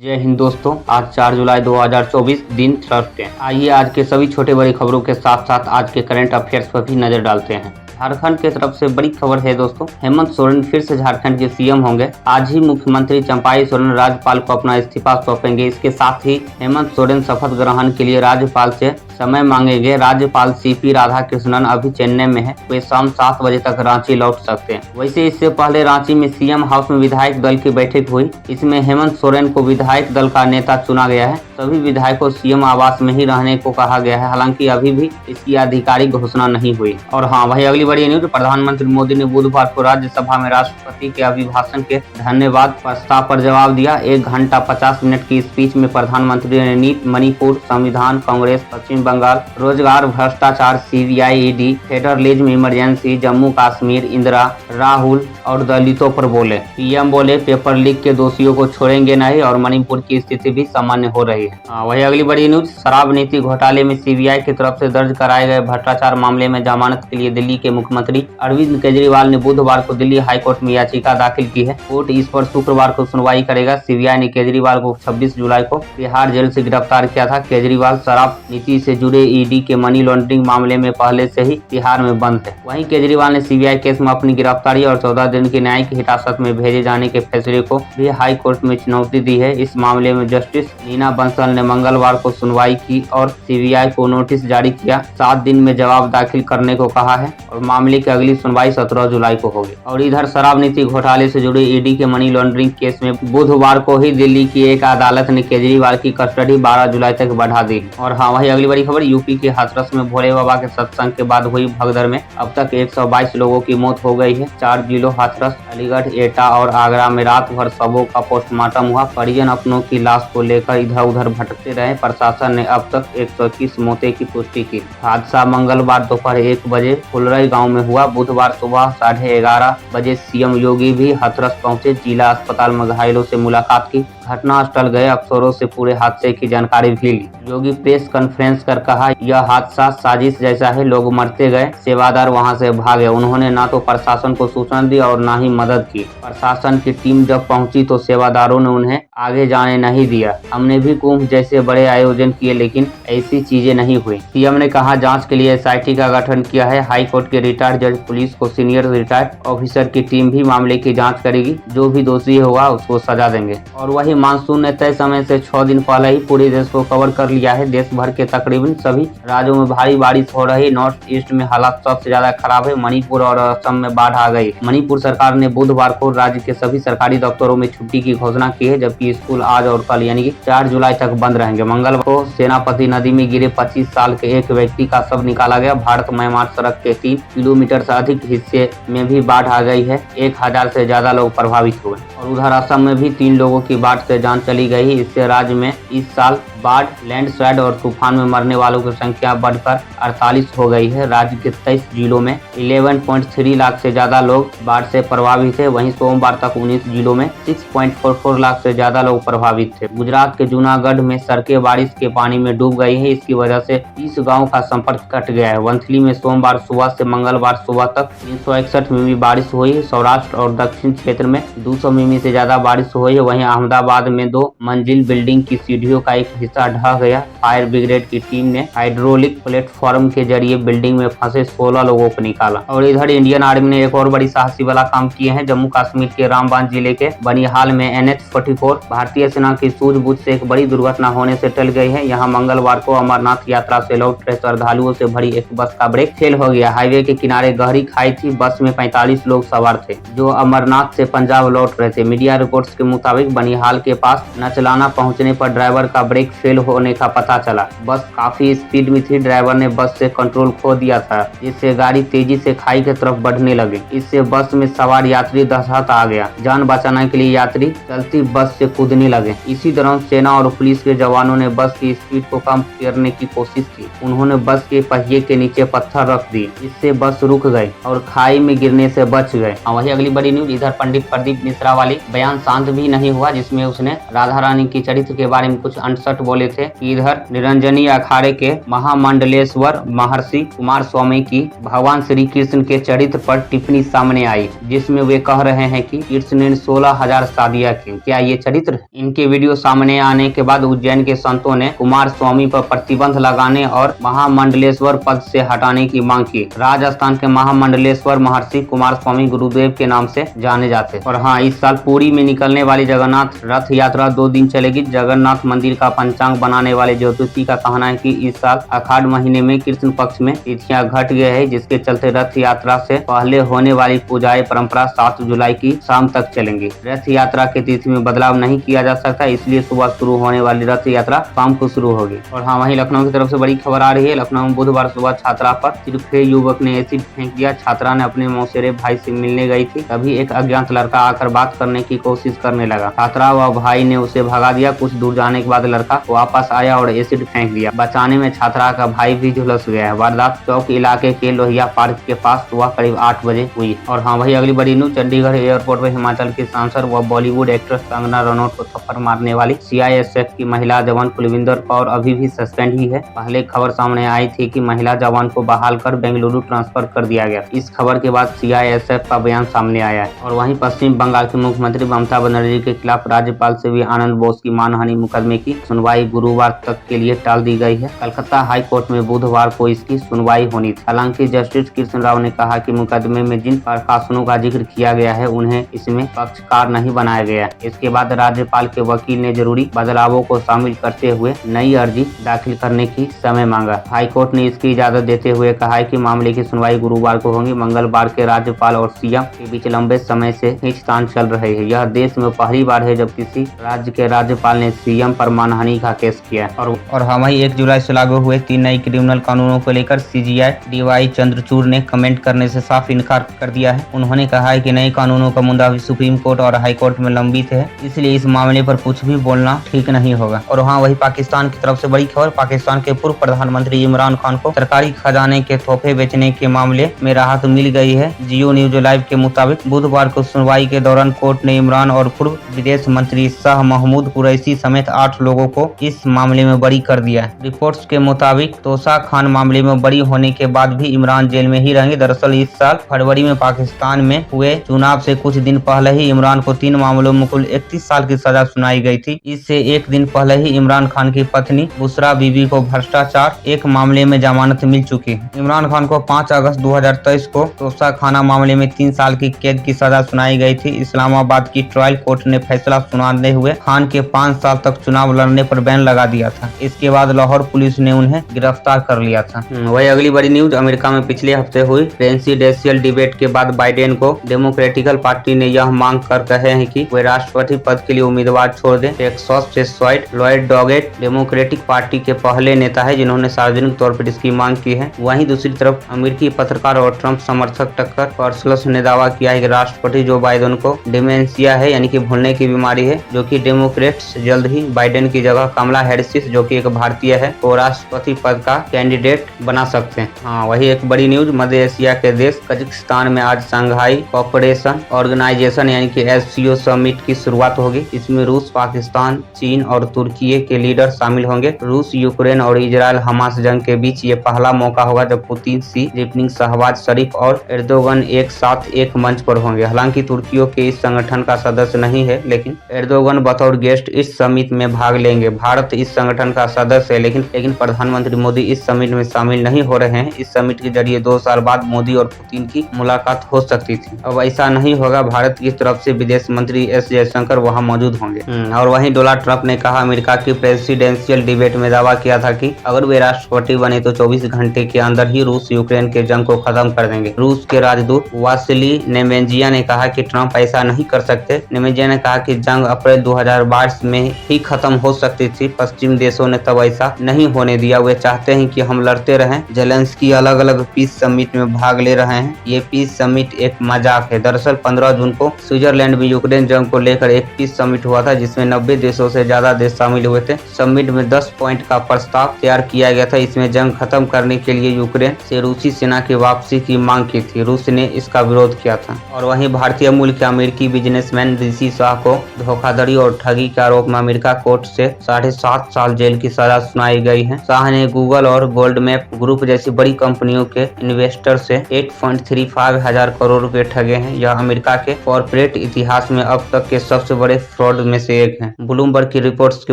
जय हिंद दोस्तों, आज 4 जुलाई 2024 दिन थर्सडे। आइए आज के सभी छोटे बड़ी खबरों के साथ साथ आज के करंट अफेयर्स पर भी नजर डालते हैं। झारखंड की तरफ से बड़ी खबर है दोस्तों, हेमंत सोरेन फिर से झारखंड के सीएम होंगे। आज ही मुख्यमंत्री चंपाई सोरेन राज्यपाल को अपना इस्तीफा सौंपेंगे। इसके साथ ही हेमंत सोरेन शपथ ग्रहण के लिए राज्यपाल से समय मांगेंगे। राज्यपाल सीपी राधाकृष्णन अभी चेन्नई में है, वे शाम 7 बजे तक रांची लौट सकते हैं। वैसे इससे पहले रांची में सीएम हाउस में विधायक दल की बैठक हुई। इसमें हेमंत सोरेन को विधायक दल का नेता चुना गया है। सभी विधायकों को सीएम आवास में ही रहने को कहा गया है। हालांकि अभी भी इसकी आधिकारिक घोषणा नहीं हुई। और हाँ, वही अगली बड़ी न्यूज, प्रधानमंत्री मोदी ने बुधवार को राज्यसभा में राष्ट्रपति के अभिभाषण के धन्यवाद प्रस्ताव पर जवाब दिया। 1 घंटा 50 मिनट की स्पीच में प्रधानमंत्री ने नीट, मणिपुर, संविधान, कांग्रेस, पश्चिम बंगाल, रोजगार, भ्रष्टाचार, CBI, ED, federalism, emergency, Jammu Kashmir, Indira, Rahul और दलितों पर बोले। पीएम बोले पेपर लीक के दोषियों को छोड़ेंगे नहीं और मणिपुर की स्थिति भी सामान्य हो रही है। वही अगली बड़ी न्यूज, शराब नीति घोटाले में सीबीआई की तरफ से दर्ज कराए गए भ्रष्टाचार मामले में जमानत के लिए दिल्ली के मुख्यमंत्री अरविंद केजरीवाल ने बुधवार को दिल्ली हाईकोर्ट में याचिका दाखिल की है। कोर्ट इस पर शुक्रवार को सुनवाई करेगा। सीबीआई ने केजरीवाल को 26 जुलाई को तिहाड़ जेल से गिरफ्तार किया था। केजरीवाल शराब नीति से जुड़े ईडी के मनी लॉन्ड्रिंग मामले में पहले से ही तिहाड़ में बंद है। वहीं केजरीवाल ने सीबीआई केस में अपनी गिरफ्तारी और 14 दिन की न्यायिक हिरासत में भेजे जाने के फैसले को भी हाई कोर्ट में चुनौती दी है। इस मामले में जस्टिस नीना बंसल ने मंगलवार को सुनवाई की और सीबीआई को नोटिस जारी किया। 7 दिन में जवाब दाखिल करने को कहा है और मामले की अगली सुनवाई 17 जुलाई को होगी। और इधर शराब नीति घोटाले से जुड़े ईडी के मनी लॉन्ड्रिंग केस में बुधवार को ही दिल्ली की एक अदालत ने केजरीवाल की कस्टडी 12 जुलाई तक बढ़ा दी। और हाँ, वही अगली बड़ी खबर, यूपी के हाथरस में भोले बाबा के सत्संग के बाद हुई भगदड़ में अब तक 122 लोगों की मौत हो गई है। 4 जिलों हाथरस, अलीगढ़, एटा और आगरा में रात भर शवों का पोस्टमार्टम हुआ। परिजन अपनों की लाश को लेकर इधर उधर भटकते रहे। प्रशासन ने अब तक 121 मौतें की पुष्टि की। हादसा मंगलवार दोपहर 1 बजे फुलरई गाँव में हुआ। बुधवार सुबह 11:30 बजे सीएम योगी भी हाथरस पहुंचे। जिला अस्पताल में घायलों से मुलाकात की। घटनास्थल गए अफसरों से पूरे हादसे की जानकारी भी ली। योगी प्रेस कॉन्फ्रेंस कर कहा, यह हादसा साजिश जैसा है, लोग मरते गए, सेवादार वहां से भागे। उन्होंने ना तो प्रशासन को सूचना दी और ना ही मदद की। प्रशासन की टीम जब पहुंची तो सेवादारों ने उन्हें आगे जाने नहीं दिया। हमने भी कुंभ जैसे बड़े आयोजन किए लेकिन ऐसी चीजें नहीं हुई। सीएम ने कहा, जांच के लिए एसआईटी का गठन किया है। हाईकोर्ट के रिटायर्ड जज, पुलिस को सीनियर रिटायर्ड ऑफिसर की टीम भी मामले की जाँच करेगी। जो भी दोषी होगा उसको सजा देंगे। और वही मानसून ने तय समय से 6 दिन पहले ही पूरे देश को कवर कर लिया है। देश भर के तकरीबन सभी राज्यों में भारी बारिश हो रही। नॉर्थ ईस्ट में हालात सबसे ज्यादा खराब है। मणिपुर और असम में बाढ़ आ गई। मणिपुर सरकार ने बुधवार को राज्य के सभी सरकारी दफ्तरों में छुट्टी की घोषणा की है, जबकि स्कूल आज और कल यानी कि 4 जुलाई तक बंद रहेंगे। मंगलवार को सेनापति नदी में गिरे 25 साल के एक व्यक्ति का शव निकाला गया। भारत म्यांमार सड़क के 3 किलोमीटर से अधिक हिस्से में भी बाढ़ आ गई है। 1000 से ज्यादा लोग प्रभावित हुए। और उधर असम में भी 3 लोगों की बाढ़ से जान चली गई। इससे राज्य में इस साल बाढ़, लैंडस्लाइड और तूफान में मरने वालों की संख्या बढ़कर 48 हो गई है। राज्य के 23 जिलों में 11.3 लाख से ज्यादा लोग बाढ़ से प्रभावित है। वहीं सोमवार तक 19 जिलों में 6.44 लाख से ज्यादा लोग प्रभावित थे। गुजरात के जूनागढ़ में सड़कें बारिश के पानी में डूब गई है। इसकी वजह से 30 गाँव का संपर्क कट गया है। वंथली में सोमवार सुबह से मंगलवार सुबह तक 361 मिमी बारिश हुई। सौराष्ट्र और दक्षिण क्षेत्र में 200 मिमी से ज्यादा बारिश हुई है। वहीं अहमदाबाद में 2 मंजिल बिल्डिंग की सीढ़ियों का एक हिस्सा ढह गया। फायर ब्रिगेड की टीम ने हाइड्रोलिक प्लेटफॉर्म के जरिए बिल्डिंग में फंसे 16 लोगों को निकाला। और इधर इंडियन आर्मी ने एक और बड़ी साहसी वाला काम किए हैं। जम्मू कश्मीर के रामबान जिले के बनिहाल में NH-44 भारतीय सेना की सूझबूझ से एक बड़ी दुर्घटना होने से टल गई है। यहाँ मंगलवार को अमरनाथ यात्रा से लौट रहे श्रद्धालुओं से भरी एक बस का ब्रेक फेल हो गया। हाईवे के किनारे गहरी खाई थी। बस में 45 लोग सवार थे जो अमरनाथ से पंजाब लौट रहे थे। मीडिया रिपोर्ट्स के मुताबिक बनिहाल के पास नचलाना पहुंचने पर ड्राइवर का ब्रेक फेल होने का पता चला। बस काफी स्पीड में थी। ड्राइवर ने बस से कंट्रोल खो दिया था, जिससे गाड़ी तेजी से खाई की तरफ बढ़ने लगी। इससे बस में सवार यात्री दहशत आ गया। जान बचाने के लिए यात्री चलती बस से कूदने लगे। इसी दौरान सेना और पुलिस पुलिस के जवानों ने बस की स्पीड को कम करने की कोशिश की। उन्होंने बस के पहिए के नीचे पत्थर रख दिए, इससे बस रुक गई और खाई में गिरने से बच गए। वही अगली बड़ी न्यूज, इधर पंडित प्रदीप मिश्रा वाली बयान शांत भी नहीं हुआ, जिसमें उसने राधा रानी की चरित्र के बारे में कुछ अनसठ बोले थे। इधर निरंजनी अखाड़े के महामंडलेश्वर महर्षि कुमार स्वामी की भगवान श्री कृष्ण के चरित्र पर टिप्पणी सामने आई, जिसमें वे कह रहे हैं कि कृष्ण ने 16,000 शादियां की, क्या ये चरित्र? इनके वीडियो सामने आने के बाद उज्जैन के संतों ने कुमार स्वामी पर प्रतिबंध लगाने और महामंडलेश्वर पद से हटाने की मांग की। राजस्थान के महामंडलेश्वर महर्षि कुमार स्वामी गुरुदेव के नाम से जाने जाते। और हाँ, इस साल पुरी में निकलने वाली जगन्नाथ रथ यात्रा 2 दिन चलेगी। जगन्नाथ मंदिर का पंचांग बनाने वाले ज्योतिषी का कहना है कि इस साल आषाढ़ महीने में कृष्ण पक्ष में तिथियां घट गए हैं, जिसके चलते रथ यात्रा से पहले होने वाली पूजाएं परंपरा 7 जुलाई की शाम तक चलेंगी। रथ यात्रा की तिथि में बदलाव नहीं किया जा सकता, इसलिए सुबह शुरू होने वाली रथ यात्रा शाम को शुरू होगी। और हाँ, वहीं लखनऊ की तरफ से बड़ी खबर आ रही है। लखनऊ में बुधवार सुबह छात्रा पर तिरफे युवक ने एसिड फेंक दिया। छात्रा ने अपने मौसेरे भाई से मिलने गई थी, तभी एक अज्ञात लड़का आकर बात करने की कोशिश करने लगा। छात्रा व भाई ने उसे भगा दिया। कुछ दूर जाने के बाद लड़का वापस आया और एसिड फेंक दिया। बचाने में छात्रा का भाई भी झुलस गया है। वारदात चौक इलाके के लोहिया पार्क के पास सुबह करीब 8 बजे हुई। और हाँ, वही अगली बड़ी न्यूज, चंडीगढ़ एयरपोर्ट पर हिमाचल की सांसद व बॉलीवुड एक्ट्रेस कंगना रनौत को थप्पड़ मारने वाली CISF की महिला जवान कुलविंदर कौर अभी भी सस्पेंड ही है। पहले खबर सामने आई थी कि महिला जवान को बहाल कर बेंगलुरु ट्रांसफर कर दिया गया। इस खबर के बाद CISF का बयान सामने आया है। और वहीं पश्चिम बंगाल की मुख्यमंत्री ममता बनर्जी के खिलाफ राज्यपाल सीवी आनंद बोस की मानहानि मुकदमे की सुनवाई गुरुवार तक के लिए टाल दी गई है। कलकत्ता हाई कोर्ट में बुधवार को इसकी सुनवाई होनी थी। हालांकि जस्टिस कृष्ण राव ने कहा कि मुकदमे में जिन प्रकाशनों का जिक्र किया गया है उन्हें इसमें पक्षकार नहीं बनाया गया। इसके बाद राज्यपाल के वकील ने जरूरी बदलावों को शामिल करते हुए नई अर्जी दाखिल करने की समय मांगा। हाईकोर्ट ने इसकी इजाजत देते हुए कहा है कि मामले की सुनवाई गुरुवार को होगी। मंगलवार के राज्यपाल और CM के बीच लंबे समय से खींचतान चल रही है। यह देश में पहली बार है जब किसी राज्य के राज्यपाल ने CM पर मानहानि का केस किया। और हम 1 जुलाई से लागू हुए 3 नई क्रिमिनल कानूनों को लेकर CGI DY चंद्रचूड़ ने कमेंट करने से साफ इनकार कर दिया है। उन्होंने कहा है कि नए कानूनों का मुद्दा भी सुप्रीम कोर्ट और हाई कोर्ट में लंबित है, इसलिए इस मामले पर कुछ भी बोलना ठीक नहीं होगा। और हाँ, वही पाकिस्तान की तरफ से बड़ी खबर, पाकिस्तान के पूर्व प्रधानमंत्री इमरान खान को सरकारी खजाने के तोहफे बेचने के मामले में राहत मिल गई है। जियो न्यूज लाइव के मुताबिक बुधवार को सुनवाई के दौरान कोर्ट ने इमरान और पूर्व विदेश मंत्री शाह महमूद कुरैशी समेत 8 लोगों को इस मामले में बरी कर दिया है। रिपोर्ट्स के मुताबिक तोशा खान मामले में बरी होने के बाद भी इमरान जेल में ही रहेंगे। दरअसल इस साल फरवरी में पाकिस्तान में हुए चुनाव से कुछ दिन पहले ही इमरान को 3 मामलों में कुल 31 साल की सजा सुनाई गई थी। इससे एक दिन पहले ही इमरान खान की पत्नी बुशरा बीबी को भ्रष्टाचार एक मामले में जमानत मिल चुकी है। इमरान खान को 5 अगस्त 2023 को तोशा खाना मामले में 3 साल की कैद की सजा सुनाई गई थी। इस्लामाबाद की ट्रायल कोर्ट ने फैसला सुनाते हुए खान के 5 साल तक चुनाव लड़ने पर बैन लगा दिया था। इसके बाद लाहौर पुलिस ने उन्हें गिरफ्तार कर लिया था। वही अगली बड़ी न्यूज, अमेरिका में पिछले हफ्ते हुई प्रेसिडेंशियल डिबेट के बाद बाइडेन को डेमोक्रेटिकल पार्टी ने यह मांग कर कहे हैं कि वे राष्ट्रपति पद के लिए उम्मीदवार छोड़ दें। टेक्सास से स्वाइट लॉयड डॉगेट डेमोक्रेटिक पार्टी के पहले नेता है जिन्होंने सार्वजनिक तौर पर इसकी मांग की है। वहीं दूसरी तरफ अमेरिकी पत्रकार और ट्रंप समर्थक टक्कर पर्सलस ने दावा किया है कि राष्ट्रपति जो बाइडेन को डिमेंशिया है, यानी कि भूलने की बीमारी है, जो कि डेमोक्रेट्स जल्द ही बाइडेन की जगह कमला हैरिस, जो कि एक भारतीय है, को राष्ट्रपति पद का कैंडिडेट बना सकते हैं। हाँ, वही एक बड़ी न्यूज, मध्य एशिया के देश कजाकिस्तान में आज शंघाई कोऑपरेशन ऑर्गेनाइजेशन यानी कि SCO समिट की शुरुआत होगी। इसमें रूस, पाकिस्तान, चीन और तुर्की के लीडर शामिल होंगे। रूस, यूक्रेन और इजराइल हमास जंग के बीच ये पहला मौका होगा जब पुतिन, सी जिनपिंग, शहबाज शरीफ और एर्दोगन एक साथ एक मंच पर होंगे। हालांकि तुर्की के इस संगठन का सदस्य नहीं है, लेकिन एर्दोगन बतौर गेस्ट इस समिट में भाग लेंगे। भारत इस संगठन का सदस्य है, लेकिन प्रधानमंत्री मोदी इस समिट में शामिल नहीं हो रहे हैं। इस समिट के जरिए 2 साल बाद मोदी और पुतिन की मुलाकात हो सकती थी। अब ऐसा नहीं होगा। भारत की तरफ से विदेश मंत्री S जयशंकर वहां मौजूद होंगे। और वहीं डोनाल्ड ट्रंप ने कहा, अमेरिका की प्रेसिडेंशियल डिबेट में दावा किया था कि अगर वे राष्ट्रपति बने तो 24 घंटे के अंदर ही रूस यूक्रेन के जंग को खत्म कर देंगे। रूस के राजदूत वासिली नेमेंजिया ने कहा कि ट्रंप ऐसा नहीं कर सकते। नेमेंजिया ने कहा कि जंग अप्रैल 2022 में ही खत्म हो सकती थी। पश्चिम देशों ने तब ऐसा नहीं होने दिया। वे चाहते हैं कि हम लड़ते रहें। जेलेंस्की अलग अलग पीस समिट में भाग ले रहे हैं। ये पीस समिट एक मजाक है। दरअसल 15 जून को स्विट्जरलैंड में यूक्रेन जंग को लेकर एक पीस समिट हुआ था, जिसमें 90 देशों से ज्यादा देश शामिल हुए थे। समिट में 10 पॉइंट का प्रस्ताव तैयार किया गया था। इसमें जंग खत्म करने के लिए यूक्रेन से रूसी सेना की वापसी की मांग की थी। रूस ने इसका विरोध किया था। और वहीं भारतीय मूल के अमेरिकी बिजनेसमैन ऋषि शाह को धोखाधड़ी और ठगी के आरोप में अमेरिका कोर्ट से 7.5 साल जेल की सजा सुनाई गई है। शाह ने गूगल और गोल्डमैप ग्रुप जैसी बड़ी कंपनियों के इन्वेस्टर से 8.35 हजार करोड़ रुपए ठगे हैं। यह अमेरिका के कॉर्पोरेट इतिहास में अब तक के सबसे बड़े फ्रॉड में से एक है। ब्लूमबर्ग की रिपोर्ट्स के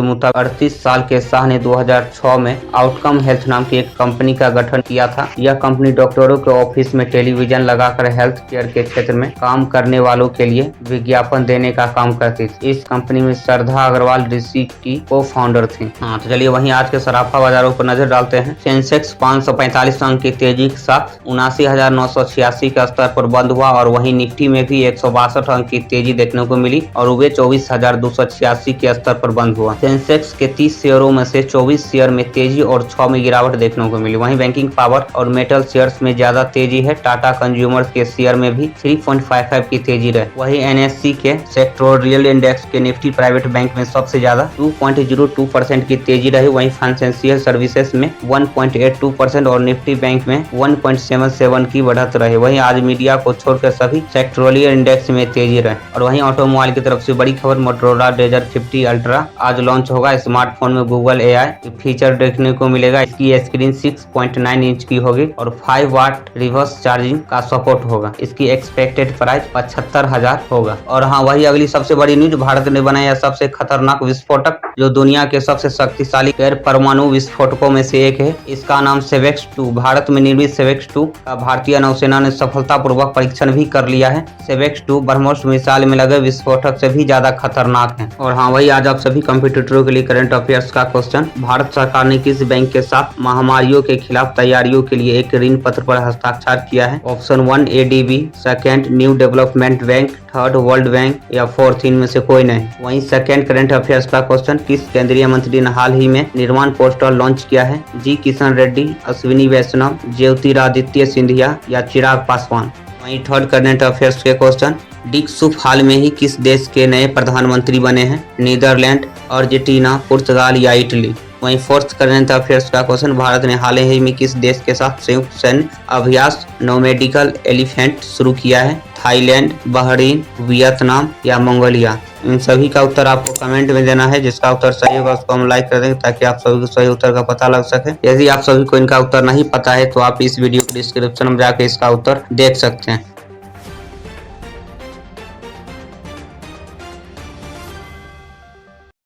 मुताबिक 38 साल के शाह ने 2006 में आउटकम हेल्थ नाम की एक कंपनी का गठन किया था। यह कंपनी डॉक्टरों के ऑफिस में टेलीविजन लगाकर हेल्थ केयर के क्षेत्र में काम करने वालों के लिए विज्ञापन देने का काम करती थी। इस कंपनी में श्रद्धा अग्रवाल ऋषि की को फाउंडर थी। तो चलिए वहीं आज के सराफा बाजारों पर नजर डालते हैं। सेंसेक्स 545 अंक की तेजी के साथ 79,986 के स्तर पर बंद हुआ और वहीं निफ्टी में भी 162 अंक की तेजी देखने को मिली और वे 24,286 के स्तर पर बंद हुआ। सेंसेक्स के 30 शेयरों में से 24 शेयर में तेजी और 6 में गिरावट देखने को मिली। वहीं बैंकिंग पावर और मेटल शेयर्स में ज्यादा तेजी है। टाटा कंज्यूमर्स के शेयर में भी 3.55 की तेजी रही। वहीं एनएससी के सेक्टोरियल इंडेक्स के निफ्टी प्राइवेट बैंक में सबसे ज्यादा 2.02% की तेजी रही। वहीं फाइनेंशियल सर्विसेज में 1.82% और निफ्टी बैंक में 1.77 की बढ़त रही। वहीं आज मीडिया को छोड़कर सभी सेक्टोरियल इंडेक्स में तेजी रहे। और वहीं ऑटोमोबाइल की तरफ से बड़ी खबर, मोटोरोला डेजर 50 अल्ट्रा आज लॉन्च होगा। स्मार्टफोन में गूगल AI फीचर देखने को मिलेगा। इसकी स्क्रीन 6.9 इंच की होगी और 5 वाट रिवर्स चार्जिंग का सपोर्ट होगा। इसकी एक्सपेक्टेड प्राइस 75,000 होगा। और हाँ, वही अगली सबसे बड़ी न्यूज, भारत ने बनाया सबसे खतरनाक विस्फोटक जो दुनिया के सबसे शक्तिशाली गैर परमाणु विस्फोटकों में से एक है। इसका नाम सेवेक्स 2। भारत में निर्मित सेवेक्स 2 का भारतीय नौसेना ने सफलतापूर्वक परीक्षण भी कर लिया है। सेवेक्स 2 ब्रह्मोस मिसाइल में लगे विस्फोटक से भी ज्यादा खतरनाक है। और हाँ, वही आज आप सभी कंप्यूटरों के लिए करंट अफेयर्स का क्वेश्चन, भारत सरकार ने किस बैंक के साथ महामारियों के खिलाफ तैयारियों के लिए एक ऋण पत्र पर हस्ताक्षर किया है? Option 1 ADB, second new development bank, third world bank या फोर्थ इनमें से कोई नहीं। वहीं सेकंड करंट अफेयर्स का क्वेश्चन, किस केंद्रीय मंत्री ने हाल ही में निर्माण पोर्टल लॉन्च किया है? जी किशन रेड्डी, अश्विनी वैष्णव, ज्योतिरादित्य सिंधिया या चिराग पासवान। वहीं थर्ड करंट अफेयर्स के क्वेश्चन, डिक सूफ हाल में ही किस देश के नए प्रधानमंत्री बने हैं? नीदरलैंड, अर्जेंटीना, पुर्तगाल या इटली। वहीं फोर्थ करंट अफेयर्स का क्वेश्चन, भारत ने हाल ही में किस देश के साथ संयुक्त सैन्य अभ्यास नोमैडिकल एलिफेंट शुरू किया है? थाईलैंड, बहरीन, वियतनाम या मंगोलिया। इन सभी का उत्तर आपको कमेंट में देना है। जिसका उत्तर सही होगा उसको हम लाइक कर देंगे ताकि आप सभी को सही उत्तर का पता लग सके। यदि आप सभी को इनका उत्तर नहीं पता है तो आप इस वीडियो के डिस्क्रिप्शन में जाकर इसका उत्तर देख सकते हैं।